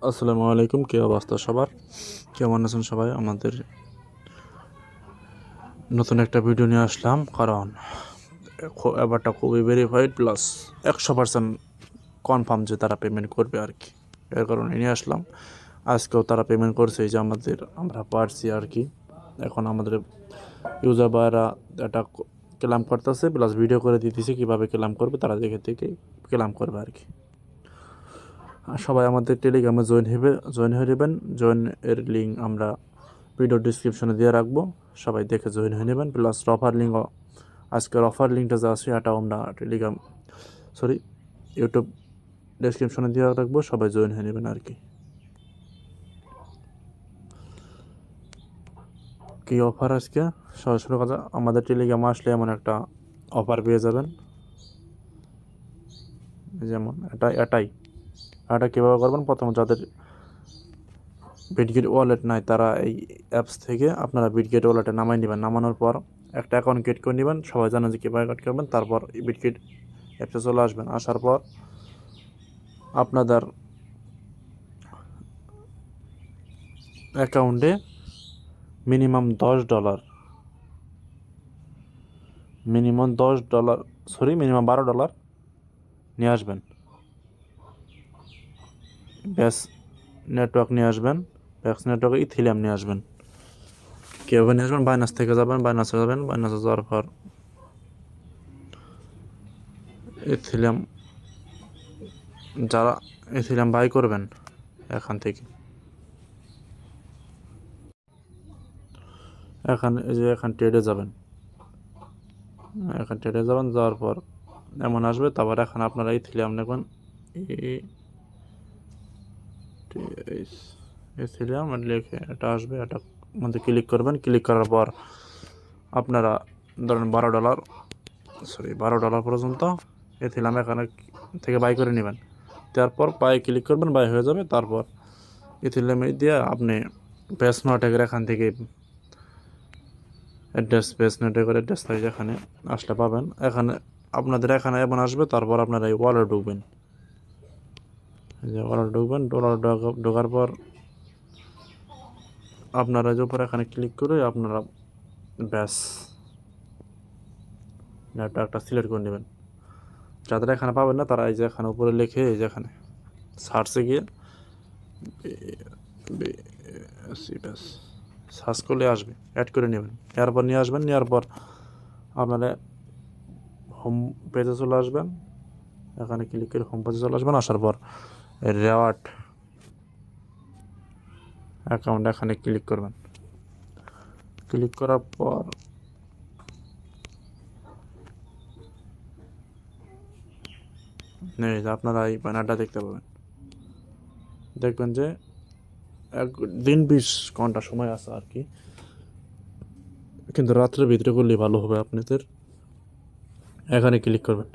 আসসালামু আলাইকুম। কী অবস্থা সবার? কেমন আছেন সবাই? আমাদের নতুন একটা ভিডিও নিয়ে আসলাম, কারণ ব্যাপারটা খুবই ভেরিফাইড প্লাস 100% কনফার্ম যে তারা পেমেন্ট করবে আর কি। এর কারণে নিয়ে আসলাম। আজকেও তারা পেমেন্ট করছে, এই যে আমরা পারছি আর কি। এখন আমাদের ইউজার ভাইরা এটা ক্লেম করতেছে, প্লাস ভিডিও করে দিতেছে কীভাবে ক্লেম করবে, তারা দেখে থেকে ক্লেম করবে আর কি। আর সবাই আমাদের টেলিগ্রামে জয়েন হয়ে নেবেন। জয়েন এর লিঙ্ক আমরা ভিডিও ডিসক্রিপশনে দিয়ে রাখবো, সবাই দেখে জয়েন হয়ে নেবেন। প্লাস অফার লিঙ্কও, আজকের অফার লিঙ্কটা যা আছে এটাও আমরা ইউটিউব ডিসক্রিপশনে দিয়ে রাখবো, সবাই জয়েন হয়ে নেবেন আর কি। কী অফার আজকে? সরাসরি কথা, আমাদের টেলিগ্রামে আসলে এমন একটা অফার পেয়ে যাবেন, যেমন এটা কীভাবে করবেন। প্রথম যাদের বিটগেট ওয়ালেট নাই, তারা এই অ্যাপস থেকে আপনারা বিটগেট ওয়ালেটে নামাই নেবেন। নামানোর পর একটা অ্যাকাউন্ট ক্রিয়েট করে নেবেন, সবাই জানেন যে কীভাবে কাট করবেন। তারপর বিটগেট অ্যাপসে চলে আসবেন। আসার পর আপনাদের অ্যাকাউন্টে মিনিমাম $10 মিনিমাম $12 নিয়ে আসবেন। ব্যাস নেটওয়ার্ক নিয়ে আসবেন, ব্যাস নেটওয়ার্কে ইথিলিয়াম নিয়ে আসবেন। কীভাবে নিয়ে আসবেন? বাইনান্সে যাবেন। বাইনান্সে যাওয়ার পর ইথিলিয়াম, যারা ইথিলিয়াম বাই করবেন এখান থেকে, এখান ট্রেডে যাবেন। যাওয়ার পর এমন আসবে। তারপর এখন আপনারা ইথিলিয়াম নেবেন, ইথিলিয়াম লিখে এটা আসবে। এটা মধ্যে ক্লিক করবেন। ক্লিক করার পর আপনারা ধরেন $12 পর্যন্ত ইথিলিয়াম এখানে থেকে বাই করে নেবেন। তারপর বাই ক্লিক করবেন, বাই হয়ে যাবে। তারপর ইথিলিয়াম দিয়ে আপনি বেস নেটওয়ার্কের এখান থেকে বেস নেটওয়ার্কের অ্যাড্রেস থাকে, এখানে আসলে পাবেন। আপনাদের এখানে এমন আসবে। তারপর আপনারা এই ওয়ালেট ঢুকবেন। ঢোকার পর আপনারা যে উপরে এখানে ক্লিক করে আপনারা ব্যাস নেটওয়ার্কটা সিলেক্ট করে নেবেন। যাদের এখানে পাবেন না, তারা এই যে এখানে উপরে লিখে, এই যে এখানে সার্চে গিয়ে ব্যাস সার্চ করলে আসবে, অ্যাড করে নেবেন। এরপর নেওয়ার পর আপনারা হোম পেজে চলে আসবেন। এখানে ক্লিক করে হোম পেজে চলে আসবেন। আসার পর রেওয়ার্ড অ্যাকাউন্ট এখানে ক্লিক করবেন। ক্লিক করার পর আপনারা এই ব্যানারটা দেখতে পাবেন। দেখবেন যে 1 দিন 20 ঘন্টা সময় আছে আর কি, কিন্তু রাত্রের ভিতরে করলে ভালো হবে আপনাদের। এখানে ক্লিক করবেন।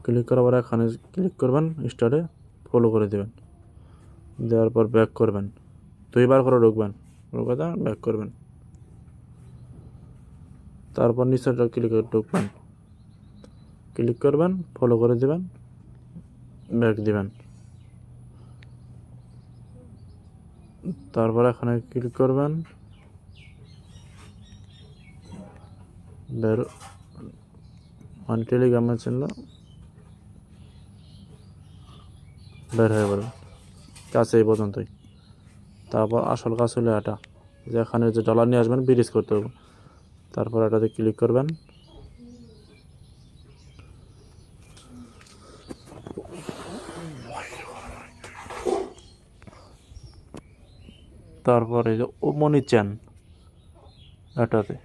ক্লিক করার পর এখানে ক্লিক করবেন, স্টার্টে ফলো করে দেবেন। দেওয়ার পর ব্যাক করবেন, 2বার করে ঢুকবেন, ব্যাক করবেন। তারপর নিচেটা ক্লিক করবেন, ফলো করে দেবেন, ব্যাক দিবেন। তারপর এখানে ক্লিক করবেন, টেলিগ্রামের চিহ্ন বের হয়ে পড়বে। কাছে এই পর্যন্তই। তারপর আসল কাজ হলো এটা, যে এখানে যে ডলার নিয়ে আসবেন, ব্রিজ করতে হবে। তারপর এটাতে ক্লিক করবেন। তারপর এই যে ওমনি চ্যান, এটাতে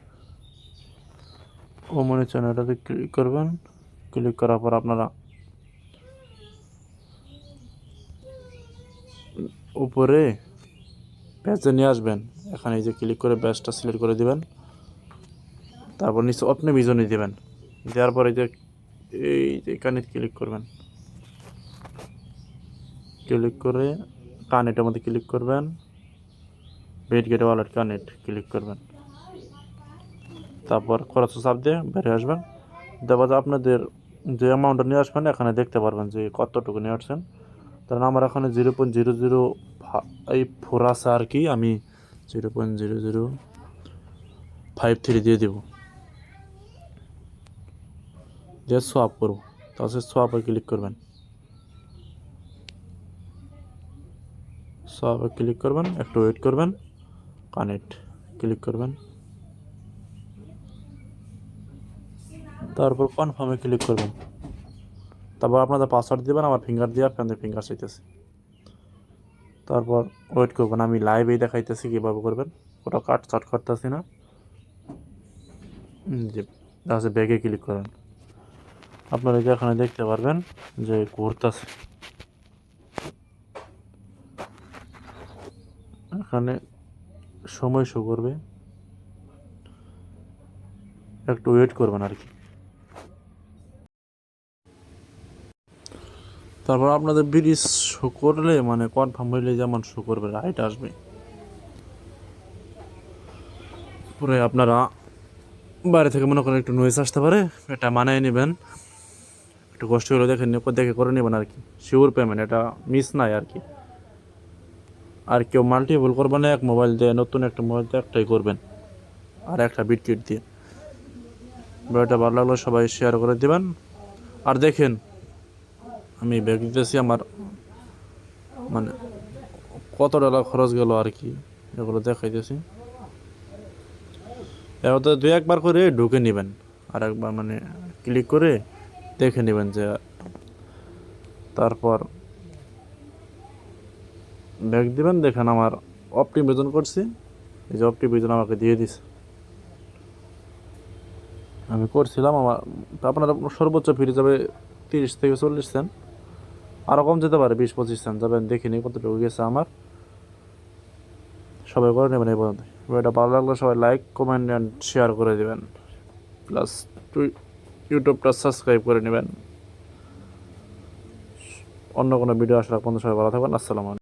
ক্লিক করবেন। ক্লিক করার পর আপনারা উপরে ব্যাচে নিয়ে আসবেন। এখানে এই যে ক্লিক করে ব্যাচটা সিলেক্ট করে দিবেন। তারপর নিচে আপনি ভিজনে দেবেন। দেওয়ার পরে যে এখানে ক্লিক করবেন। ক্লিক করে কানেক্টের মধ্যে ক্লিক করবেন। বিটগেট ওয়ালেট কানেক্ট ক্লিক করবেন। তারপর খরচ চাপ দিয়ে বেরিয়ে আসবেন। দেওয়া আপনাদের যে অ্যামাউন্টটা নিয়ে আসবেন, এখানে দেখতে পারবেন যে কতটুকু নিয়ে আসছেন। কারণ আমার এখানে 0.005 আছে আর কি, আমি 0.0053 দিয়ে দেবো, দিয়ে সোয়াপ করবো। তাহলে সোয়াপে ক্লিক করবেন, সোয়াপে ক্লিক করবেন, একটু ওয়েট করবেন, কানেক্ট ক্লিক করবেন, তারপর কনফার্মে ক্লিক করবেন, তারপর আপনাদের পাসওয়ার্ড দেবেন, আমার ফিঙ্গার দিয়ে আপনাদের ফিঙ্গার চাইতেছে, তারপর ওয়েট করবেন। আমি লাইভেই দেখাইতেছি কীভাবে করবেন, ওটা কাট করতেছি না। যে তাহলে ব্যাগে ক্লিক করেন, আপনারা যে এখানে দেখতে পারবেন যে ঘুরতেছে, এখানে সময় শো করবে, একটু ওয়েট করবেন আর কি। তারপর আপনাদের ব্রিজ শো করলে মানে কনফার্ম হইলে যেমন শো করবে রাইট আসবে, পরে আপনারা বাইরে থেকে মনে করেন একটু নয়েজ আসতে পারে, এটা মানায় নেবেন, একটু কষ্ট করে দেখে করে নেবেন আর কি। শিওর পেমেন্ট, এটা মিস নাই আর কি। আর কেউ মাল্টিপল করবেন না, এক মোবাইল দিয়ে, নতুন একটা মোবাইল দিয়ে একটাই করবেন, আর একটা বিটকিট দিয়ে। ভিডিওটা ভালো লাগলে সবাই শেয়ার করে দিবেন। আর দেখেন আমি ব্যাগ দিতেছি, আমার মানে কত টাকা খরচ গেল আর কি, এগুলো দেখাইতেছি। এবার দুই একবার করে ঢুকে নেবেন, আর একবার মানে ক্লিক করে দেখে নেবেন যে, তারপর ব্যাগ দিবেন। দেখেন আমার অপটিমাইজেশন করছি, এই যে অপটিমাইজেশন আমাকে দিয়ে দিছে, আমি করছিলাম। আমার আপনার সর্বোচ্চ ফিরে যাবে 30 থেকে 40 সেন্ট, আরও কম যেতে পারে, 20-25 সেন্ট যাবেন, দেখে নিই কতটুকু গেছে আমার। সবাই করে নেবেন এই পর্যন্ত। ভিডিওটা ভালো লাগলে সবাই লাইক, কমেন্ট অ্যান্ড শেয়ার করে দেবেন, প্লাস ইউটিউবটা সাবস্ক্রাইব করে নেবেন। অন্য কোনো ভিডিও আসার পর্যন্ত সবাই ভালো থাকবেন। আসসালামু আলাইকুম।